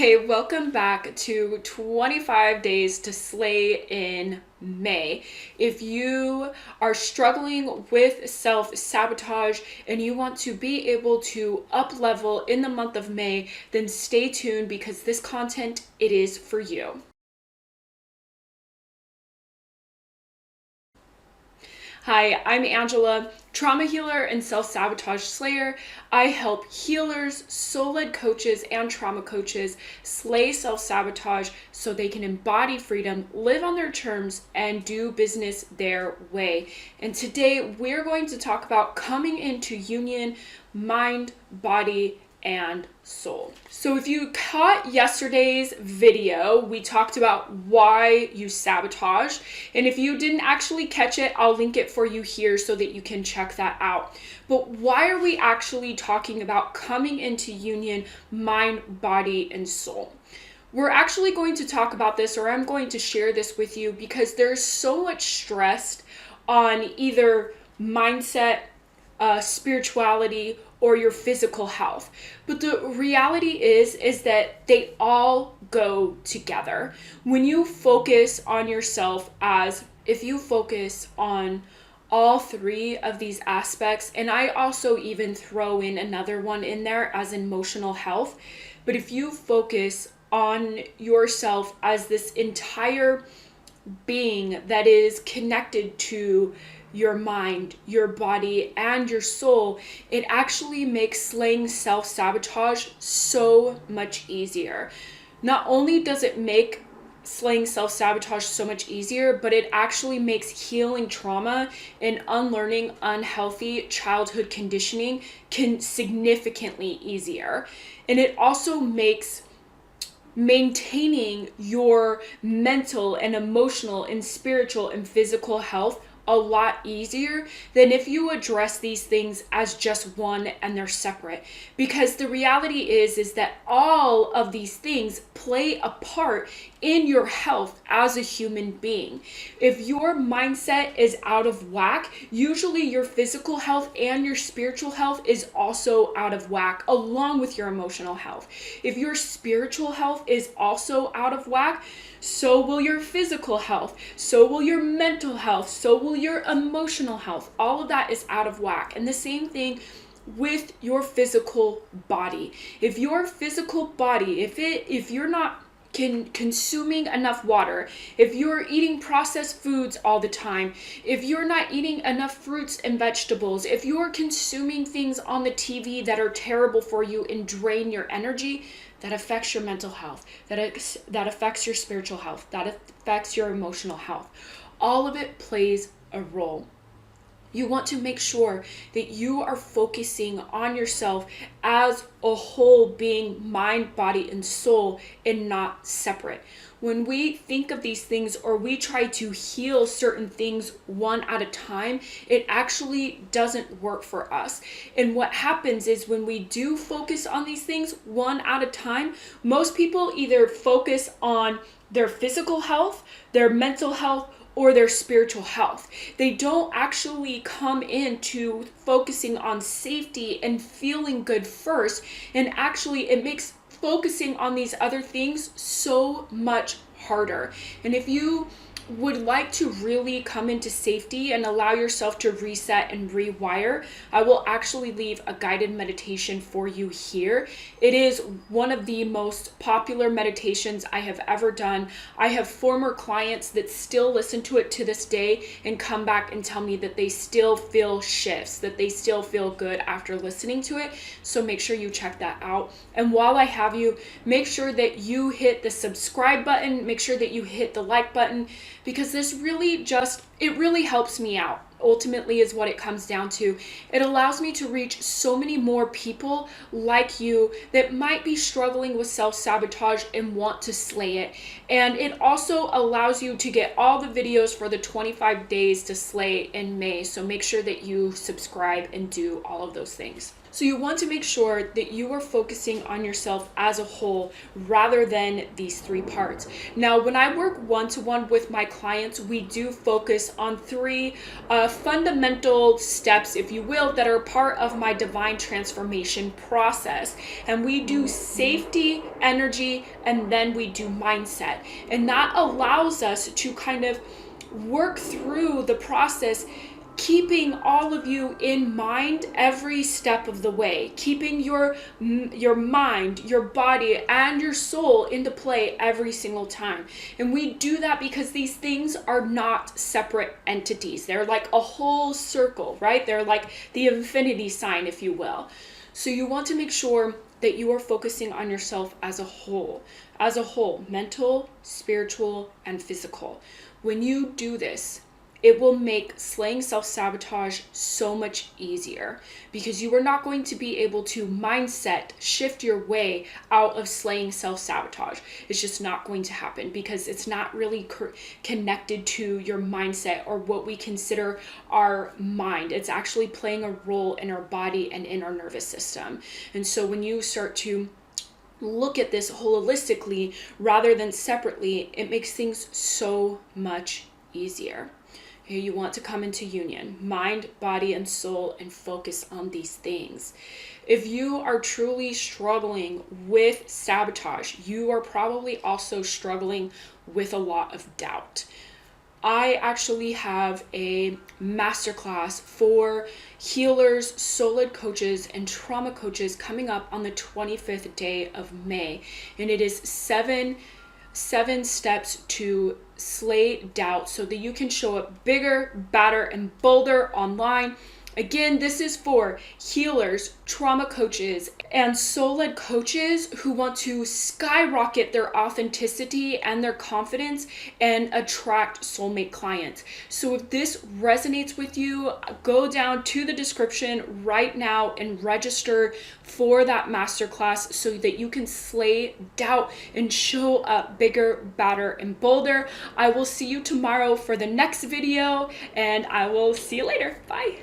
Hey, welcome back to 25 Days to Slay in May. If you are struggling with self-sabotage and you want to be able to up level in the month of May, then stay tuned because this content, it is for you. Hi, I'm Angela, trauma healer and self-sabotage slayer. I help healers, soul-led coaches, and trauma coaches slay self-sabotage so they can embody freedom, live on their terms, and do business their way. And today we're going to talk about coming into union, mind, body, and soul. So if you caught yesterday's video, we talked about why you sabotage. And if you didn't actually catch it, I'll link it for you here so that you can check that out. But why are we actually talking about coming into union, mind, body, and soul? We're actually going to talk about this, or I'm going to share this with you because there's so much stress on either mindset, spirituality, or your physical health. But the reality is that they all go together. When you focus on yourself, as if you focus on all three of these aspects, and I also even throw in another one in there as emotional health, but if you focus on yourself as this entire being that is connected to your mind, your body, and your soul, it actually makes slaying self-sabotage so much easier. Not only does it make slaying self-sabotage so much easier, but it actually makes healing trauma and unlearning unhealthy childhood conditioning significantly easier. And it also makes maintaining your mental and emotional and spiritual and physical health a lot easier than if you address these things as just one and they're separate. Because the reality is that all of these things play a part in your health as a human being. If your mindset is out of whack, usually your physical health and your spiritual health is also out of whack, along with your emotional health. If your spiritual health is also out of whack, so will your physical health, so will your mental health, so will your emotional health. All of that is out of whack. And the same thing with your physical body. If your physical body, if you're not consuming enough water, if you're eating processed foods all the time, if you're not eating enough fruits and vegetables, if you're consuming things on the TV that are terrible for you and drain your energy, that affects your mental health, that affects your spiritual health, that affects your emotional health. All of it plays a role. You want to make sure that you are focusing on yourself as a whole being, mind, body, and soul, and not separate. When we think of these things or we try to heal certain things one at a time, it actually doesn't work for us. And what happens is when we do focus on these things one at a time, most people either focus on their physical health, their mental health, or their spiritual health. They don't actually come into focusing on safety and feeling good first. And actually, it makes focusing on these other things so much harder. And if you would like to really come into safety and allow yourself to reset and rewire, I will actually leave a guided meditation for you here. It is one of the most popular meditations I have ever done. I have former clients that still listen to it to this day and come back and tell me that they still feel shifts, that they still feel good after listening to it. So make sure you check that out. And while I have you, make sure that you hit the subscribe button, make sure that you hit the like button, because this really it really helps me out. Ultimately is what it comes down to. It allows me to reach so many more people like you that might be struggling with self-sabotage and want to slay it. And it also allows you to get all the videos for the 25 days to slay in May. So make sure that you subscribe and do all of those things. So you want to make sure that you are focusing on yourself as a whole rather than these three parts. Now, when I work one-to-one with my clients, we do focus on three fundamental steps, if you will, that are part of my divine transformation process. And we do safety, energy, and then we do mindset. And that allows us to kind of work through the process, keeping all of you in mind every step of the way, keeping your mind, your body, and your soul into play every single time. And we do that because these things are not separate entities. They're like a whole circle, right? They're like the infinity sign, if you will. So you want to make sure that you are focusing on yourself as a whole, mental, spiritual, and physical. When you do this, it will make slaying self-sabotage so much easier, because you are not going to be able to mindset shift your way out of slaying self-sabotage. It's just not going to happen, because it's not really connected to your mindset or what we consider our mind. It's actually playing a role in our body and in our nervous system. And so when you start to look at this holistically rather than separately, it makes things so much easier. You want to come into union, mind, body, and soul, and focus on these things. If you are truly struggling with sabotage, you are probably also struggling with a lot of doubt. I actually have a masterclass for healers, soul-led coaches, and trauma coaches coming up on the 25th day of May. And it is seven steps to slay doubt so that you can show up bigger, badder, and bolder online. Again, this is for healers, trauma coaches, and soul-led coaches who want to skyrocket their authenticity and their confidence and attract soulmate clients. So if this resonates with you, go down to the description right now and register for that masterclass so that you can slay doubt and show up bigger, badder, and bolder. I will see you tomorrow for the next video, and I will see you later. Bye.